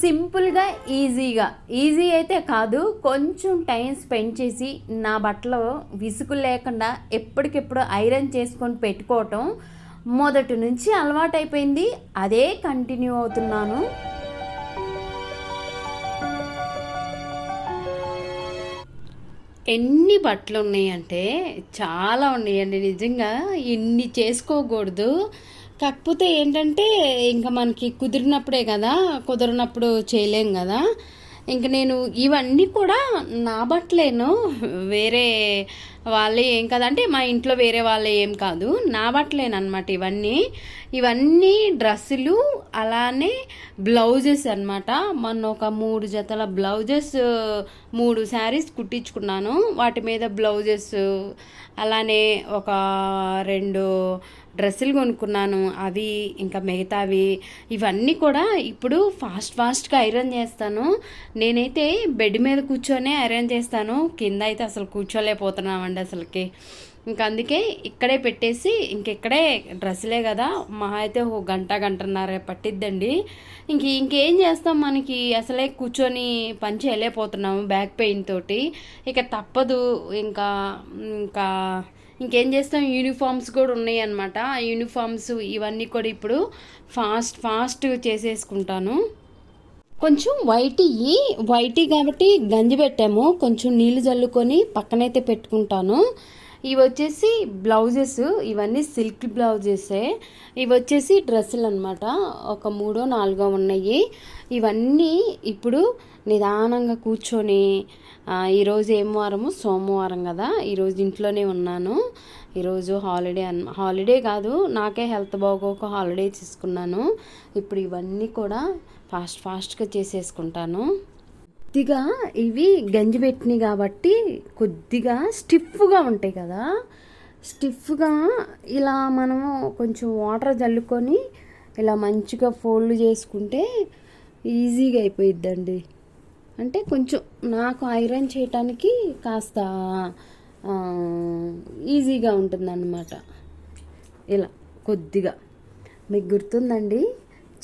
సింపుల్గా ఈజీ అయితే కాదు, కొంచెం టైం స్పెండ్ చేసి నా బట్టలు విసుగు లేకుండా ఎప్పటికెప్పుడు ఐరన్ చేసుకొని పెట్టుకోవటం మొదటి నుంచి అలవాటైపోయింది. అదే కంటిన్యూ అవుతున్నాను. ఎన్ని బట్టలు ఉన్నాయంటే చాలా ఉన్నాయండి. నిజంగా ఇన్ని చేసుకోకూడదు. కాకపోతే ఏంటంటే ఇంకా మనకి కుదిరినప్పుడే కదా, కుదిరినప్పుడు చేయలేం కదా. ఇంక నేను ఇవన్నీ కూడా నా బట్టలేను, వేరే వాళ్ళే ఏం కాదంటే మా ఇంట్లో వేరే వాళ్ళే ఏం కాదు, నా బట్టలేనమాట ఇవన్నీ డ్రెస్సులు, అలానే బ్లౌజెస్ అనమాట. మొన్న ఒక 3 జతల బ్లౌజెస్, 3 శారీస్ కుట్టించుకున్నాను. వాటి మీద బ్లౌజెస్, అలానే ఒక 2 డ్రెస్సులు కొనుక్కున్నాను. అవి ఇంకా మిగతావి ఇవన్నీ కూడా ఇప్పుడు ఫాస్ట్గా ఐరన్ చేస్తాను. నేనైతే బెడ్ మీద కూర్చొనే ఐరన్ చేస్తాను, కింద అయితే అసలు కూర్చోలేకపోతున్నామండి అసలుకి. ఇంక అందుకే ఇక్కడే పెట్టేసి ఇంకెక్కడే డ్రెస్సులే కదా, మహా అయితే ఒక గంటన్నర పట్టిద్దండి. ఇంకేం చేస్తాం, మనకి అసలే కూర్చొని పని చేయలేకపోతున్నాము బ్యాక్ పెయిన్ తోటి. ఇక తప్పదు. ఇంకా ఇంకా ఇంకేం చేస్తాం, యూనిఫామ్స్ కూడా ఉన్నాయి అన్నమాట. ఆ యూనిఫామ్స్ ఇవన్నీ కూడా ఇప్పుడు ఫాస్ట్ చేసేసుకుంటాను. కొంచెం వైటీ కాబట్టి గంజి పెట్టాము, కొంచెం నీళ్ళు జల్లుకొని పక్కనైతే పెట్టుకుంటాను. ఇవి వచ్చేసి బ్లౌజెస్, ఇవన్నీ సిల్క్ బ్లౌజెసే. ఇవి వచ్చేసి డ్రెస్సులు అనమాట, ఒక 3 4 ఉన్నాయి. ఇవన్నీ ఇప్పుడు నిదానంగా కూర్చొని, ఈరోజు ఏం వారము, సోమవారం కదా, ఈరోజు ఇంట్లోనే ఉన్నాను. ఈరోజు హాలిడే కాదు, నాకే హెల్త్ బాగోక హాలిడే తీసుకున్నాను. ఇప్పుడు ఇవన్నీ కూడా ఫాస్ట్గా చేసేసుకుంటాను. కొద్దిగా ఇవి గంజి పెట్టినాయి కాబట్టి కొద్దిగా స్టిఫ్గా ఉంటాయి కదా, స్టిఫ్గా ఇలా మనము కొంచెం వాటర్ జల్లుకొని ఇలా మంచిగా ఫోల్డ్ చేసుకుంటే ఈజీగా అయిపోయిద్దండి. అంటే కొంచెం నాకు ఐరన్ చేయటానికి కాస్త ఈజీగా ఉంటుందన్నమాట. ఇలా కొద్దిగా మీకు గుర్తుందండి,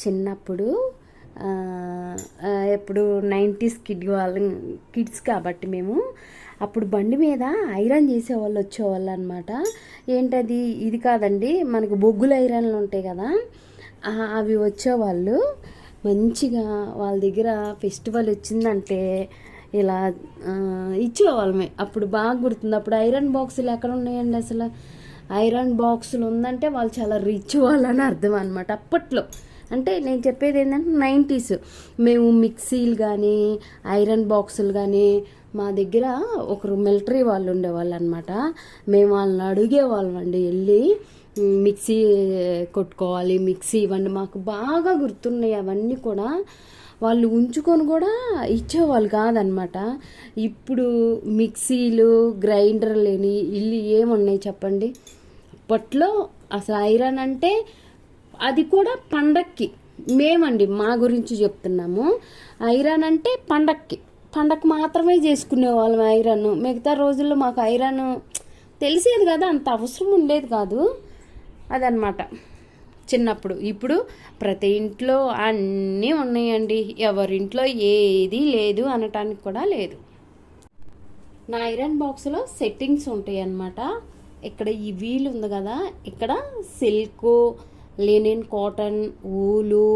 చిన్నప్పుడు ఎప్పుడు 90s కిడ్స్ కాబట్టి మేము అప్పుడు బండి మీద ఐరన్ చేసేవాళ్ళు వచ్చేవాళ్ళు అనమాట. ఏంటది, ఇది కాదండి, మనకు బొగ్గుల ఐరన్లు ఉంటాయి కదా, అవి వచ్చేవాళ్ళు. మంచిగా వాళ్ళ దగ్గర ఫెస్టివల్ వచ్చిందంటే ఇలా ఇచ్చేవాళ్ళమే. అప్పుడు బాగా గుర్తుంది. అప్పుడు ఐరన్ బాక్సులు ఎక్కడ ఉన్నాయండి అసలు, ఐరన్ బాక్సులు ఉందంటే వాళ్ళు చాలా రిచ్ వాళ్ళని అర్థం అనమాట అప్పట్లో. అంటే నేను చెప్పేది ఏంటంటే 90s మేము మిక్సీలు కానీ ఐరన్ బాక్సులు కానీ, మా దగ్గర ఒకరు మిలిటరీ వాళ్ళు ఉండేవాళ్ళు అనమాట. మేము వాళ్ళని అడిగేవాళ్ళం అండి, వెళ్ళి మిక్సీ కొట్టుకోవాలి, మిక్సీ ఇవ్వండి. మాకు బాగా గుర్తున్నాయి అవన్నీ కూడా. వాళ్ళు ఉంచుకొని కూడా ఇచ్చేవాళ్ళు కాదనమాట. ఇప్పుడు మిక్సీలు, గ్రైండర్ లేని ఇల్లు ఏమున్నాయి చెప్పండి. అప్పట్లో అసలు ఐరన్ అంటే అది కూడా పండక్కి, మేమండి మా గురించి చెప్తున్నాము. ఐరన్ అంటే పండక్కి మాత్రమే చేసుకునే వాళ్ళం ఐరన్. మిగతా రోజుల్లో మాకు ఐరన్ తెలిసేది కదా, అంత అవసరం ఉండేది కాదు అదనమాట చిన్నప్పుడు. ఇప్పుడు ప్రతి ఇంట్లో అన్నీ ఉన్నాయండి, ఎవరింట్లో ఏది లేదు అనటానికి కూడా లేదు. నా ఐరన్ బాక్స్లో సెట్టింగ్స్ ఉంటాయి అన్నమాట. ఇక్కడ ఈ వీల్ ఉంది కదా, ఇక్కడ సిల్క్, లినిన్, కాటన్, ఊలు,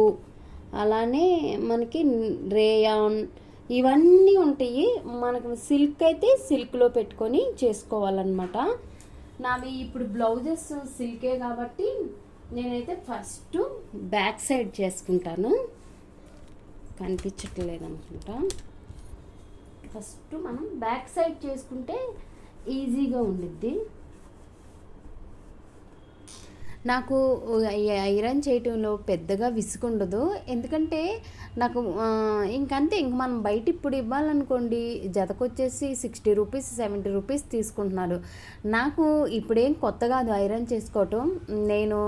అలానే మనకి రేయాన్ ఇవన్నీ ఉంటాయి. మనకు సిల్క్ అయితే సిల్క్లో పెట్టుకొని చేసుకోవాలన్నమాట. నావి ఇప్పుడు బ్లౌజెస్ సిల్కే కాబట్టి నేనైతే ఫస్ట్ బ్యాక్ సైడ్ చేసుకుంటాను. కనిపించట్లేదు అనుకుంటా. ఫస్ట్ మనం బ్యాక్ సైడ్ చేసుకుంటే ఈజీగా ఉండిద్ది. నాకు ఐరన్ చేయటంలో పెద్దగా విసుగుండదు, ఎందుకంటే నాకు ఇంకంతే. మనం బయట ఇప్పుడు ఇవ్వాలనుకోండి, జతకొచ్చేసి 60 రూపీస్ 70 రూపీస్ తీసుకుంటున్నారు. నాకు ఇప్పుడేం కొత్త కాదు ఐరన్ చేసుకోవటం. నేను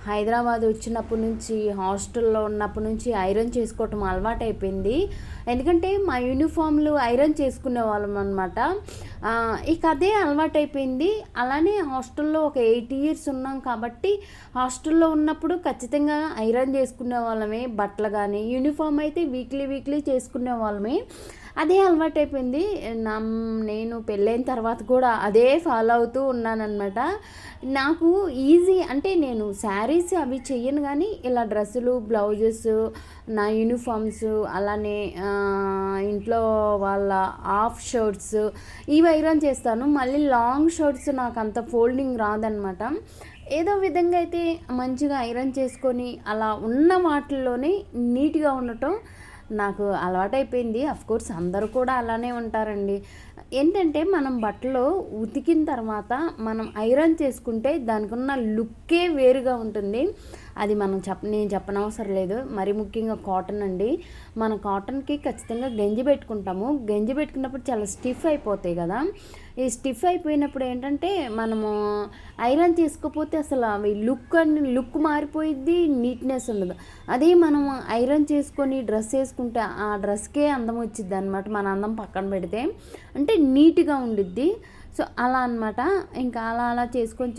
హైదరాబాద్ వచ్చినప్పటి నుంచి హాస్టల్లో ఉన్నప్పటి నుంచి ఐరన్ చేసుకోవటం అలవాటైపోయింది. ఎందుకంటే మా యూనిఫామ్లు ఐరన్ చేసుకునే వాళ్ళం అనమాట. ఇక అదే అలవాటైపోయింది. అలానే హాస్టల్లో ఒక 8 ఇయర్స్ ఉన్నాం కాబట్టి హాస్టల్లో ఉన్నప్పుడు ఖచ్చితంగా ఐరన్ చేసుకునే వాళ్ళమే. బట్టలు కానీ యూనిఫామ్ అయితే వీక్లీ చేసుకునే వాళ్ళమే. అదే అలవాటైపోయింది. నేను పెళ్ళైన తర్వాత కూడా అదే ఫాలో అవుతూ ఉన్నానన్నమాట. నాకు ఈజీ అంటే నేను శారీస్ అవి చెయ్యను కానీ ఇలా డ్రెస్సులు, బ్లౌజెస్, నా యూనిఫామ్స్, అలానే ఇంట్లో వాళ్ళ హాఫ్ షర్ట్స్ ఇవి ఐరన్ చేస్తాను. మళ్ళీ లాంగ్ షర్ట్స్ నాకు అంత ఫోల్డింగ్ రాదనమాట. ఏదో విధంగా అయితే మంచిగా ఐరన్ చేసుకొని అలా ఉన్న వాటిల్లోనే నీట్గా ఉండటం నాకు అలవాటైపోయింది. అఫ్కోర్స్ అందరూ కూడా అలానే ఉంటారండి. ఏంటంటే మనం బట్టలు ఉతికిన తర్వాత మనం ఐరన్ చేసుకుంటే దానికి ఉన్న లుక్కే వేరుగా ఉంటుంది. అది నేను చెప్పనవసరం లేదు. మరి ముఖ్యంగా కాటన్ అండి. మన కాటన్కి ఖచ్చితంగా గంజి పెట్టుకుంటాము. గంజి పెట్టుకున్నప్పుడు చాలా స్టిఫ్ అయిపోతాయి కదా. ఈ స్టిఫ్ అయిపోయినప్పుడు ఏంటంటే మనము ఐరన్ చేసుకోకపోతే అసలు అవి లుక్ మారిపోయిద్ది, నీట్నెస్ ఉండదు. అదే మనం ఐరన్ చేసుకొని డ్రెస్ వేసుకుంటే ఆ డ్రెస్కే అందం వచ్చిద్ది అనమాట. మన అందం పక్కన పెడితే అంటే నీట్గా ఉండిద్ది. సో అలా అనమాట. ఇంకా అలా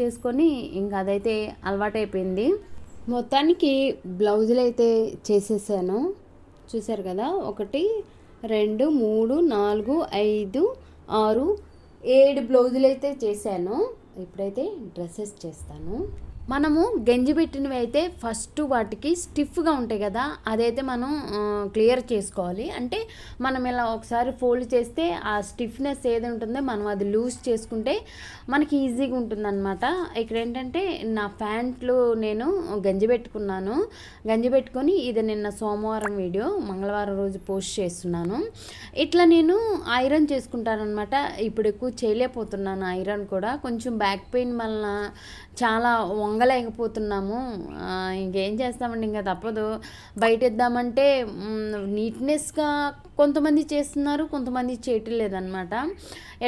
చేసుకొని ఇంకా అదైతే అలవాటైపోయింది. మొత్తానికి బ్లౌజులు అయితే చేసేసాను. చూసారు కదా, 1 2 3 4 5 6 7 బ్లౌజులు అయితే చేశాను. ఇప్పుడైతే డ్రెస్సెస్ చేస్తాను. మనము గంజి పెట్టినవి అయితే ఫస్ట్ వాటికి స్టిఫ్గా ఉంటాయి కదా, అదైతే మనం క్లియర్ చేసుకోవాలి. అంటే మనం ఇలా ఒకసారి ఫోల్డ్ చేస్తే ఆ స్టిఫ్నెస్ ఏది ఉంటుందో మనం అది లూజ్ చేసుకుంటే మనకి ఈజీగా ఉంటుందన్నమాట. ఇక్కడ ఏంటంటే నా ప్యాంట్లు నేను గంజి పెట్టుకున్నాను. గంజి పెట్టుకొని ఇది నిన్న సోమవారం వీడియో, మంగళవారం రోజు పోస్ట్ చేస్తున్నాను. ఇట్లా నేను ఐరన్ చేసుకుంటాను అనమాట. ఇప్పుడు ఎక్కువ చేయలేకపోతున్నాను ఐరన్ కూడా, కొంచెం బ్యాక్ పెయిన్ వలన చాలా వంగలేకపోతున్నాము. ఇంకేం చేస్తామండి, ఇంకా తప్పదు. బయట ఇద్దామంటే నీట్నెస్గా కొంతమంది చేస్తున్నారు, కొంతమంది చేయటం లేదనమాట.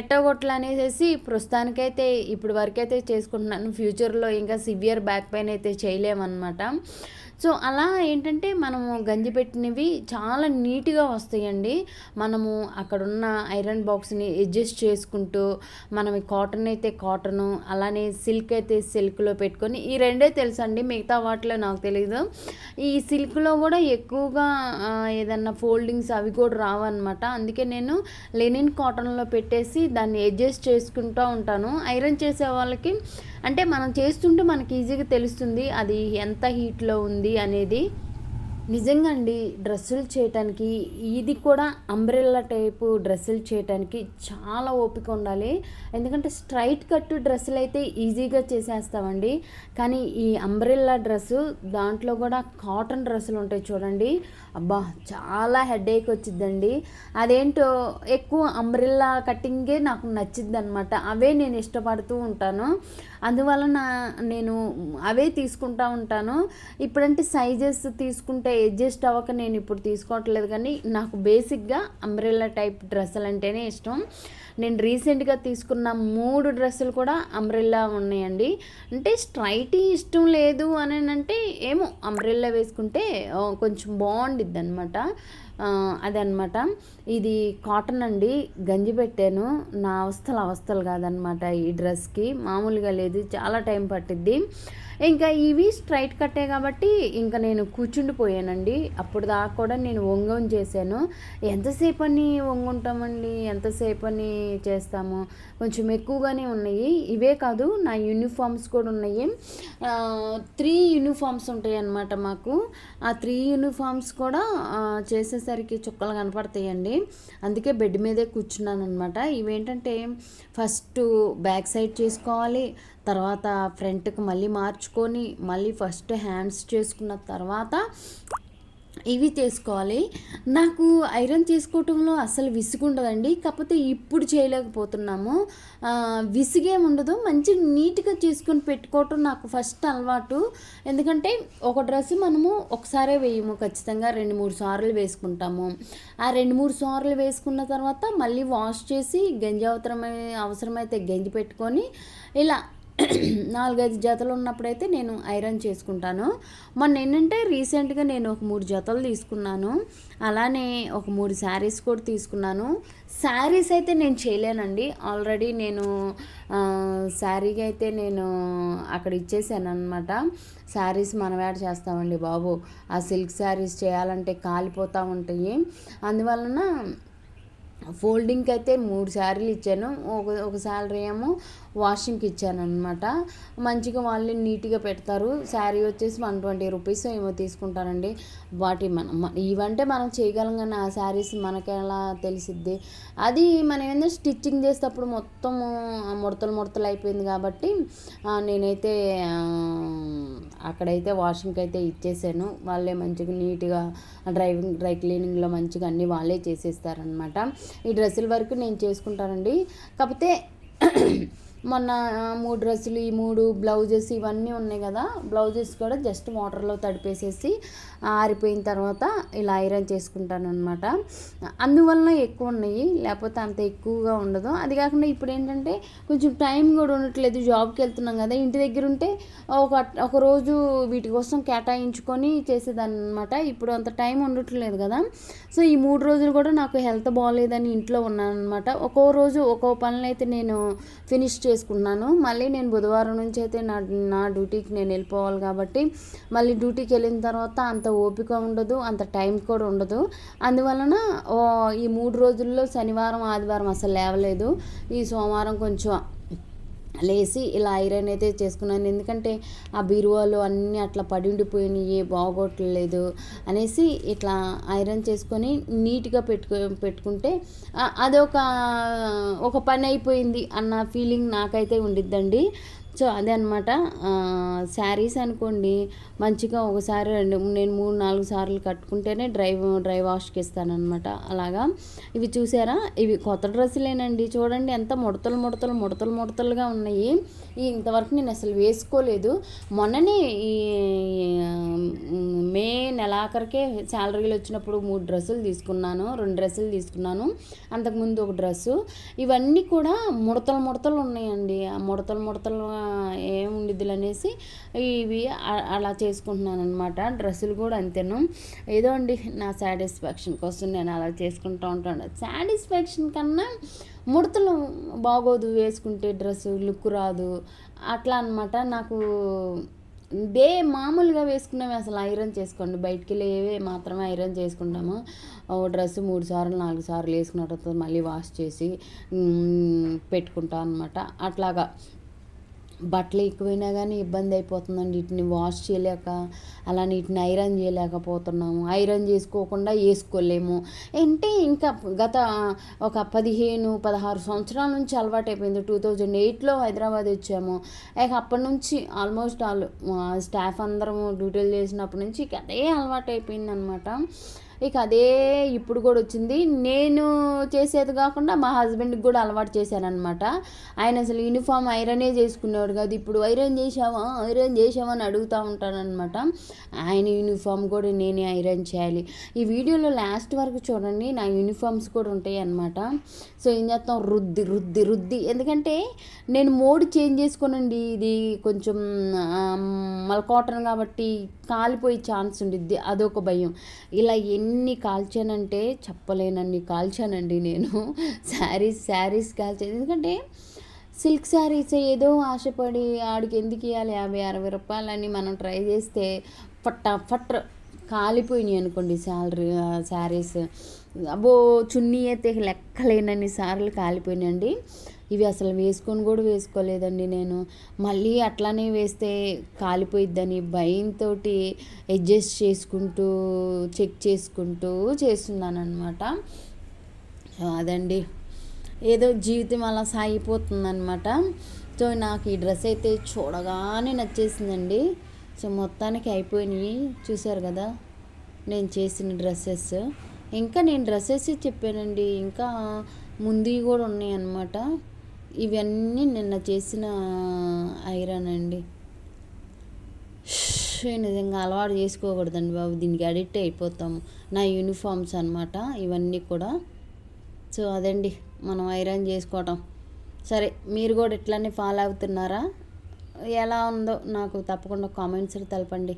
ఎట్టగొట్లు అనేసి ప్రస్తుతానికైతే ఇప్పుడు వరకైతే చేసుకుంటున్నాను. ఫ్యూచర్లో ఇంకా సివియర్ బ్యాక్ పెయిన్ అయితే చేయలేమన్నమాట. సో అలా ఏంటంటే మనము గంజి పెట్టినవి చాలా నీట్గా వస్తాయండి. మనము అక్కడున్న ఐరన్ బాక్స్ని అడ్జస్ట్ చేసుకుంటూ, మనం కాటన్ అయితే కాటను, అలానే సిల్క్ అయితే సిల్క్లో పెట్టుకొని, ఈ రెండే తెలుసండి, మిగతా వాటిలో నాకు తెలీదు. ఈ సిల్క్లో కూడా ఎక్కువగా ఏదన్నా ఫోల్డింగ్స్ అవి కూడా రావన్నమాట. అందుకే నేను లెనిన్ కాటన్లో పెట్టేసి దాన్ని అడ్జస్ట్ చేసుకుంటూ ఉంటాను. ఐరన్ చేసే వాళ్ళకి అంటే మనం చేస్తుంటే మనకి ఈజీగా తెలుస్తుంది అది ఎంత హీట్లో ఉంది అనేది. నిజంగా అండి, డ్రెస్సులు చేయటానికి ఇది కూడా అంబ్రెల్లా టైపు డ్రెస్సులు చేయటానికి చాలా ఓపిక ఉండాలి. ఎందుకంటే స్ట్రైట్ కట్ డ్రెస్సులు అయితే ఈజీగా చేసేస్తామండి. కానీ ఈ అంబ్రెల్లా డ్రెస్సు, దాంట్లో కూడా కాటన్ డ్రెస్సులు ఉంటాయి చూడండి, అబ్బా చాలా హెడేక్ వచ్చిద్దండి. అదేంటో ఎక్కువ అంబ్రెల్లా కటింగే నాకు నచ్చిద్ది అనమాట. అవే నేను ఇష్టపడుతూ ఉంటాను. అందువలన నేను అవే తీసుకుంటూ ఉంటాను. ఇప్పుడంటే సైజెస్ తీసుకుంటే అడ్జస్ట్ అవ్వక నేను ఇప్పుడు తీసుకోవట్లేదు. కానీ నాకు బేసిక్గా అంబ్రెల్లా టైప్ డ్రెస్సులు అంటేనే ఇష్టం. నేను రీసెంట్గా తీసుకున్న 3 డ్రెస్సులు కూడా అంబ్రెల్లా ఉన్నాయండి. అంటే స్ట్రైట్ ఇష్టం లేదు అని అంటే ఏమో అంబ్రెల్లా వేసుకుంటే కొంచెం బాగుండిద్ది అనమాట. అదనమాట. ఇది కాటన్ అండి, గంజి పెట్టాను. నా అవస్థలు కాదనమాట. ఈ డ్రెస్కి మామూలుగా లేదు, చాలా టైం పట్టిద్ది. ఇంకా ఇవి స్ట్రైట్ కట్టే కాబట్టి ఇంకా నేను కూర్చుండిపోయానండి. అప్పుడు దాకా కూడా నేను వంగం చేశాను. ఎంతసేపు అని వంగుంటామండి, ఎంతసేపు అని చేస్తాము. కొంచెం ఎక్కువగానే ఉన్నాయి. ఇవే కాదు, నా యూనిఫామ్స్ కూడా ఉన్నాయి. 3 యూనిఫామ్స్ ఉంటాయి అన్నమాట మాకు. ఆ 3 యూనిఫామ్స్ కూడా చేసేసరికి చుక్కలు కనపడతాయండి. అందుకే బెడ్ మీదే కూర్చున్నాను అనమాట. ఇవేంటంటే ఫస్ట్ బ్యాక్ సైడ్ చేసుకోవాలి, తర్వాత ఫ్రంట్కి మళ్ళీ మార్చుకొని, మళ్ళీ ఫస్ట్ హ్యాండ్స్ చేసుకున్న తర్వాత ఇవి చేసుకోవాలి. నాకు ఐరన్ చేసుకోవటంలో అసలు విసుగుండదండి. కాకపోతే ఇప్పుడు చేయలేకపోతున్నాము. విసుగేం ఉండదు, మంచి నీట్గా చేసుకొని పెట్టుకోవటం నాకు ఫస్ట్ అలవాటు. ఎందుకంటే ఒక డ్రెస్ మనము ఒకసారే వేయము, ఖచ్చితంగా 2-3 సార్లు వేసుకుంటాము. ఆ 2-3 సార్లు వేసుకున్న తర్వాత మళ్ళీ వాష్ చేసి అవసరమైతే గంజి పెట్టుకొని ఇలా 4-5 జతలు ఉన్నప్పుడైతే నేను ఐరన్ చేసుకుంటాను. మొన్న ఏంటంటే రీసెంట్గా నేను ఒక 3 జతలు తీసుకున్నాను. అలానే ఒక 3 శారీస్ కూడా తీసుకున్నాను. శారీస్ అయితే నేను చేయలేనండి. ఆల్రెడీ నేను శారీకి అయితే నేను అక్కడ ఇచ్చేసాను అనమాట. శారీస్ మనం యాడ్ చేస్తామండి బాబు. ఆ సిల్క్ శారీస్ చేయాలంటే కాలిపోతూ ఉంటాయి. అందువలన ఫోల్డింగ్కి అయితే 3 శారీలు ఇచ్చాను. ఒక శాలరీ ఏమో వాషింగ్కి ఇచ్చాను అనమాట. మంచిగా వాళ్ళు నీట్గా పెడతారు. శారీ వచ్చేసి 120 రూపీస్ ఏమో తీసుకుంటారండి. వాటి ఇవంటే మనం చేయగలం కానీ ఆ శారీస్ మనకి ఎలా తెలిసిద్ది. అది మనం ఏంటంటే స్టిచ్చింగ్ చేసేటప్పుడు మొత్తము ముడతలు అయిపోయింది కాబట్టి నేనైతే అక్కడైతే వాషింగ్కి అయితే ఇచ్చేసాను. వాళ్ళే మంచిగా నీట్గా డ్రై క్లీనింగ్లో మంచిగా అన్నీ వాళ్ళే చేసేస్తారనమాట. ఈ డ్రెస్సుల వరకు నేను చేసుకుంటానండి. కాకపోతే మొన్న 3 డ్రెస్సులు, ఈ 3 బ్లౌజెస్ ఇవన్నీ ఉన్నాయి కదా, బ్లౌజెస్ కూడా జస్ట్ వాటర్లో తడిపేసేసి ఆరిపోయిన తర్వాత ఇలా ఐరన్ చేసుకుంటాను అనమాట. అందువలన ఎక్కువ ఉన్నాయి, లేకపోతే అంత ఎక్కువగా ఉండదు. అది కాకుండా ఇప్పుడు ఏంటంటే కొంచెం టైం కూడా ఉండట్లేదు. జాబ్కి వెళ్తున్నాం కదా, ఇంటి దగ్గర ఉంటే ఒక రోజు వీటి కోసం కేటాయించుకొని చేసేదాన్ని అనమాట. ఇప్పుడు అంత టైం ఉండట్లేదు కదా. సో ఈ 3 రోజులు కూడా నాకు హెల్త్ బాగాలేదని ఇంట్లో ఉన్నాను అనమాట. ఒక్కో రోజు ఒక్కో పనులు అయితే నేను ఫినిష్ చేసుకున్నాను. మళ్ళీ నేను బుధవారం నుంచి అయితే నా డ్యూటీకి నేను వెళ్ళిపోవాలి కాబట్టి మళ్ళీ డ్యూటీకి వెళ్ళిన తర్వాత అంత ఓపిక ఉండదు, అంత టైం కూడా ఉండదు. అందువలన ఈ 3 రోజుల్లో శనివారం ఆదివారం అసలు లేవలేదు. ఈ సోమవారం కొంచెం లేసి ఇలా ఐరన్ అయితే చేసుకున్నాను. ఎందుకంటే ఆ బీరువాలు అన్నీ అట్లా పడి ఉండిపోయినాయి, బాగోట్లేదు అనేసి ఇట్లా ఐరన్ చేసుకొని నీట్గా పెట్టుకుంటే ఒక పని అయిపోయింది అన్న ఫీలింగ్ నాకైతే ఉండిద్దండి. సో అదే అనమాట. శారీస్ అనుకోండి మంచిగా ఒకసారి నేను 3-4 సార్లు కట్టుకుంటేనే డ్రై వాష్కి ఇస్తానమాట. అలాగా ఇవి చూసారా, ఇవి కొత్త డ్రెస్సులేనండి. చూడండి ఎంత ముడతలుగా ఉన్నాయి. ఇంతవరకు నేను అసలు వేసుకోలేదు. మొన్ననే ఈ మే నెలాఖరికే శాలరీలు వచ్చినప్పుడు 3 డ్రెస్సులు తీసుకున్నాను, 2 డ్రెస్సులు తీసుకున్నాను, అంతకుముందు ఒక డ్రెస్సు. ఇవన్నీ కూడా ముడతలు ఉన్నాయండి. ఆ ముడతలు ఏముండిద్దులు అనేసి ఇవి అలా చేసుకుంటున్నాను అనమాట. డ్రెస్సులు కూడా అంతేను. ఏదో అండి నా సాటిస్ఫాక్షన్ కోసం నేను అలా చేసుకుంటూ ఉంటాను. సాటిస్ఫాక్షన్ కన్నా ముడతలు బాగోదు, వేసుకుంటే డ్రెస్సు లుక్ రాదు అట్లా అనమాట. నాకు మామూలుగా వేసుకునేవి అసలు ఐరన్ చేసుకోండి, బయటికి వెళ్ళేవే మాత్రమే ఐరన్ చేసుకుంటాము. డ్రెస్ 3 సార్లు 4 సార్లు వేసుకున్న తర్వాత మళ్ళీ వాష్ చేసి పెట్టుకుంటాం అనమాట. అట్లాగా బట్టలు ఎక్కువైనా కానీ ఇబ్బంది అయిపోతుందండి. వీటిని వాష్ చేయలేక అలా వీటిని ఐరన్ చేయలేకపోతున్నాము. ఐరన్ చేసుకోకుండా వేసుకోలేము. అంటే ఇంకా గత ఒక 15-16 సంవత్సరాల నుంచి అలవాటు అయిపోయింది. 2008లో హైదరాబాద్ వచ్చాము. అప్పటి నుంచి ఆల్మోస్ట్ స్టాఫ్ అందరము డ్యూటీలు చేసినప్పటి నుంచి అదే అలవాటు అయిపోయింది అనమాట. ఇక అదే ఇప్పుడు కూడా వచ్చింది. నేను చేసేది కాకుండా మా హస్బెండ్కి కూడా అలవాటు చేశానమాట. ఆయన అసలు యూనిఫామ్ ఐరనే చేసుకునేవాడు కాదు. ఇప్పుడు ఐరన్ చేసావా అని అడుగుతూ ఉంటానన్నమాట. ఆయన యూనిఫామ్ కూడా నేనే ఐరన్ చేయాలి. ఈ వీడియోలో లాస్ట్ వరకు చూడండి, నా యూనిఫామ్స్ కూడా ఉంటాయి అన్నమాట. సో ఏం చేస్తాం, రుద్ది ఎందుకంటే నేను మోడ్ చేంజ్ చేసుకోనండి. ఇది కొంచెం కాటన్ కాబట్టి కాలిపోయే ఛాన్స్ ఉండిద్ది, అదొక భయం. ఇలా ఎన్ని కాల్చానంటే చెప్పలేనన్ని కాల్చానండి నేను. శారీస్ కాల్చాను. ఎందుకంటే సిల్క్ శారీస్ ఏదో ఆశపడి ఆడికి ఎందుకు ఇవ్వాలి 50-60 రూపాయలని మనం ట్రై చేస్తే ఫట్ కాలిపోయినాయి అనుకోండి శారీస్. అబ్బో చున్నీ అయితే లెక్కలేనన్ని సార్లు కాలిపోయినాయండి. ఇవి అసలు వేసుకొని కూడా వేసుకోలేదండి నేను. మళ్ళీ అట్లానే వేస్తే కాలిపోయిద్దని భయంతో అడ్జస్ట్ చేసుకుంటూ చెక్ చేసుకుంటూ చేస్తున్నాను అనమాట. అదండి, ఏదో జీవితం అలా సాగిపోతుందన్నమాట. సో నాకు ఈ డ్రెస్ అయితే చూడగానే నచ్చేసిందండి. సో మొత్తానికి అయిపోయినాయి, చూసారు కదా నేను చేసిన డ్రెస్సెస్. ఇంకా నేను డ్రెస్సెస్ చెప్పానండి, ఇంకా ముందు కూడా ఉన్నాయి అన్నమాట. ఇవన్నీ నిన్న చేసిన ఐరన్ అండి. నిజంగా అలవాటు చేసుకోకూడదండి బాబు, దీనికి అడిక్ట్ అయిపోతాము. నా యూనిఫామ్స్ అనమాట ఇవన్నీ కూడా. సో అదండి మనం ఐరన్ చేసుకోవటం. సరే మీరు కూడా ఇట్లానే ఫాలో అవుతున్నారా? ఎలా ఉందో నాకు తప్పకుండా కామెంట్స్లో తెలపండి.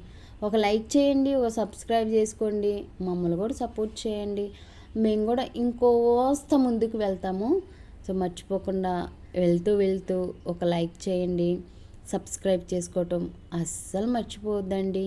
ఒక లైక్ చేయండి, ఒక సబ్స్క్రైబ్ చేసుకోండి, మమ్మల్ని కూడా సపోర్ట్ చేయండి. మేము కూడా ఇంకోస్త ముందుకు వెళ్తాము. సో మర్చిపోకుండా వెళ్తూ ఒక లైక్ చేయండి, సబ్స్క్రైబ్ చేసుకోవటం అస్సలు మర్చిపోవద్దండి.